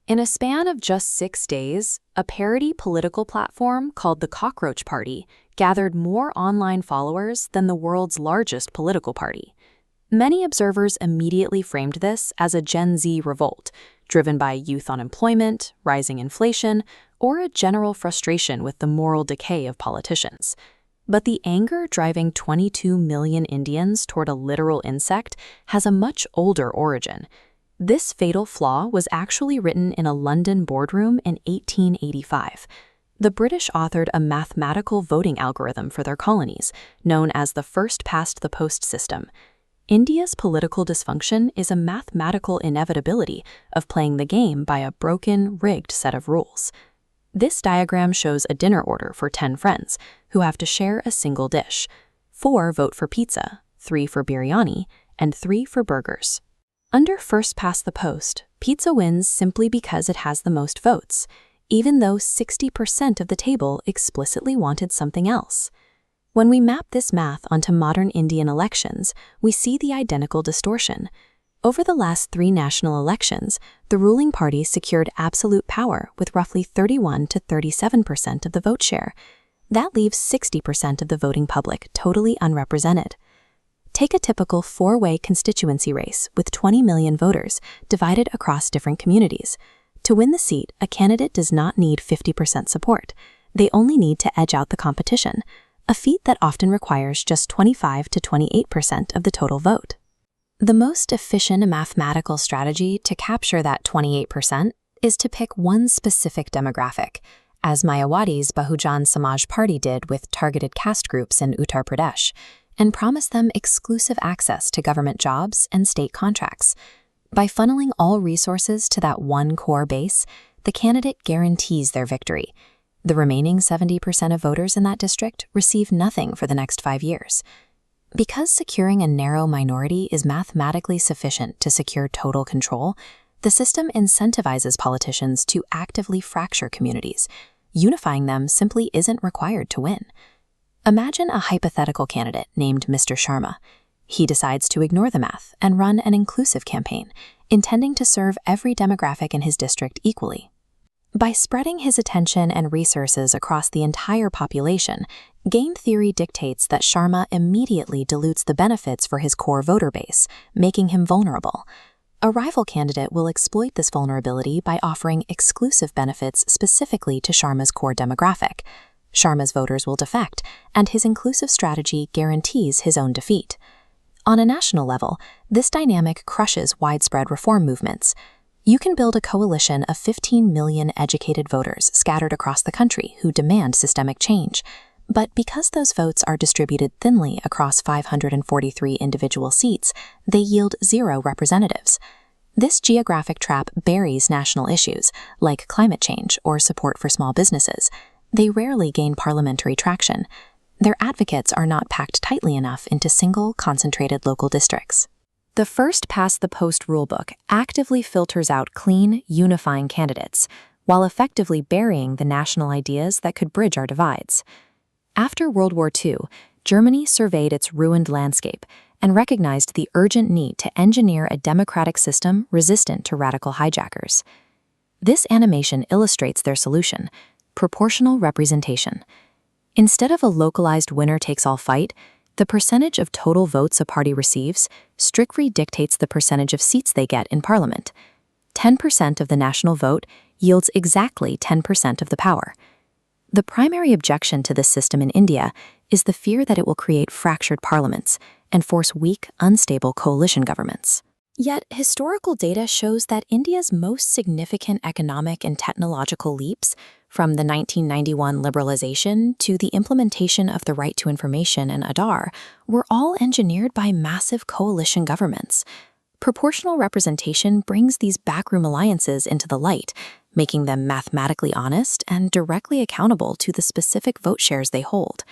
In a span of just 6 days, a parody political platform called the Cockroach Party gathered more online followers than the world's largest political party. Many observers immediately framed this as a Gen Z revolt, driven by youth unemployment, rising inflation, or a general frustration with the moral decay of politicians. But the anger driving 22 million Indians toward a literal insect has a much older origin. This fatal flaw was actually written in a London boardroom in 1885. The British authored a mathematical voting algorithm for their colonies, known as the first-past-the-post system. India's political dysfunction is a mathematical inevitability of playing the game by a broken, rigged set of rules. This diagram shows a dinner order for 10 friends who have to share a single dish. 4 vote for pizza, 3 for biryani, and 3 for burgers. Under first past the post, pizza wins simply because it has the most votes, even though 60% of the table explicitly wanted something else. When we map this math onto modern Indian elections, we see the identical distortion. Over the last 3 national elections, the ruling party secured absolute power with roughly 31 to 37% of the vote share. That leaves 60% of the voting public totally unrepresented. Take a typical 4-way constituency race with 20 million voters divided across different communities. To win the seat, a candidate does not need 50% support. They only need to edge out the competition, a feat that often requires just 25 to 28% of the total vote. The most efficient mathematical strategy to capture that 28% is to pick one specific demographic, as Mayawati's Bahujan Samaj Party did with targeted caste groups in Uttar Pradesh, and promise them exclusive access to government jobs and state contracts. By funneling all resources to that one core base, the candidate guarantees their victory. The remaining 70% of voters in that district receive nothing for the next 5 years. Because securing a narrow minority is mathematically sufficient to secure total control, the system incentivizes politicians to actively fracture communities. Unifying them simply isn't required to win. Imagine a hypothetical candidate named Mr. Sharma. He decides to ignore the math and run an inclusive campaign, intending to serve every demographic in his district equally. By spreading his attention and resources across the entire population, game theory dictates that Sharma immediately dilutes the benefits for his core voter base, making him vulnerable. A rival candidate will exploit this vulnerability by offering exclusive benefits specifically to Sharma's core demographic. Sharma's voters will defect, and his inclusive strategy guarantees his own defeat. On a national level, this dynamic crushes widespread reform movements. You can build a coalition of 15 million educated voters scattered across the country who demand systemic change. But because those votes are distributed thinly across 543 individual seats, they yield 0 representatives. This geographic trap buries national issues, like climate change or support for small businesses. They rarely gain parliamentary traction. Their advocates are not packed tightly enough into single, concentrated local districts. The first-past-the-post rulebook actively filters out clean, unifying candidates, while effectively burying the national ideas that could bridge our divides. After World War II, Germany surveyed its ruined landscape and recognized the urgent need to engineer a democratic system resistant to radical hijackers. This animation illustrates their solution: proportional representation. Instead of a localized winner-takes-all fight, the percentage of total votes a party receives strictly dictates the percentage of seats they get in parliament. 10% of the national vote yields exactly 10% of the power. The primary objection to this system in India is the fear that it will create fractured parliaments and force weak, unstable coalition governments. Yet, historical data shows that India's most significant economic and technological leaps, from the 1991 liberalization to the implementation of the right to information and Aadhaar, were all engineered by massive coalition governments. Proportional representation brings these backroom alliances into the light, making them mathematically honest and directly accountable to the specific vote shares they hold.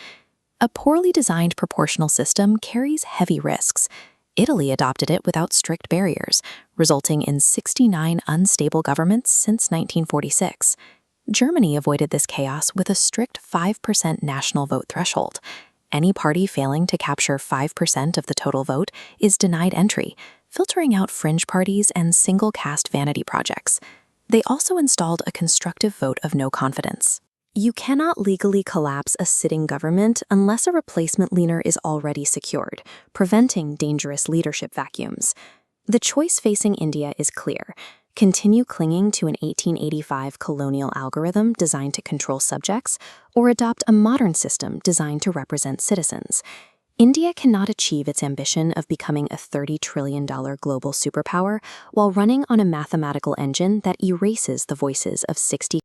A poorly designed proportional system carries heavy risks. Italy adopted it without strict barriers, resulting in 69 unstable governments since 1946. Germany avoided this chaos with a strict 5% national vote threshold. Any party failing to capture 5% of the total vote is denied entry, filtering out fringe parties and single-caste vanity projects. They also installed a constructive vote of no confidence. You cannot legally collapse a sitting government unless a replacement leader is already secured, preventing dangerous leadership vacuums. The choice facing India is clear. Continue clinging to an 1885 colonial algorithm designed to control subjects, or adopt a modern system designed to represent citizens. India cannot achieve its ambition of becoming a $30 trillion global superpower while running on a mathematical engine that erases the voices of 60